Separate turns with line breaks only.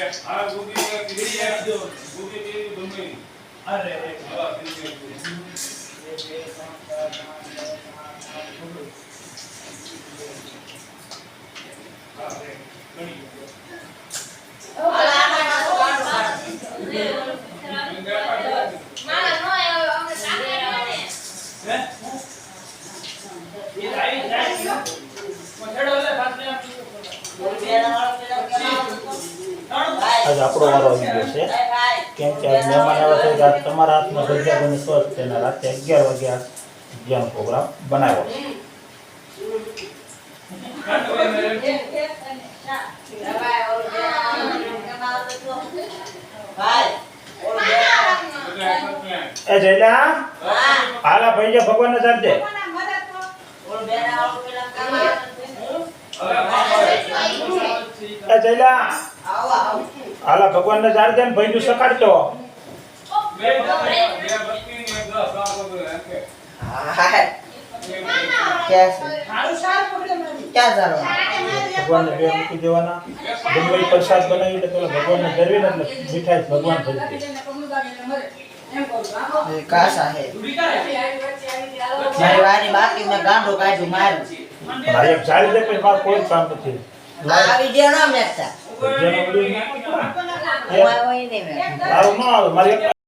आज આપણો વારો આવી ગયો છે કેમ કે આજ મહેમાન આવ્યા છે આજ તમારા હાથમાં ભજીયા બની સ્વસ્થ તેના રાતે 11 વાગ્યા ભજીયાનો પ્રોગ્રામ બનાવ્યો એ જયલા હાલા ભજીયા ભગવાનને ચાલજે એ જયલા હાલા ભગવાનને ચાલજે ને ભઈનું સકાડજો ભગવાનને બે મૂકી દેવાના ડુંગળી પ્રસાદ બનાવી એટલે પેલા ભગવાનને ધરવીને એટલે મીઠાઈ ભગવાન ભરી દે
કાસા હે મારી વારી બાકી મેં ગાંડો કાઢ્યું મારું
મારી એક ચાલી દે પણ મારું કોઈ કામ નથી
આ વિડિયો ના મેકતા
ભજીયાનો વિડિયો
હું આવ્યો ઈ ને મેં
તારું ન આવે મારી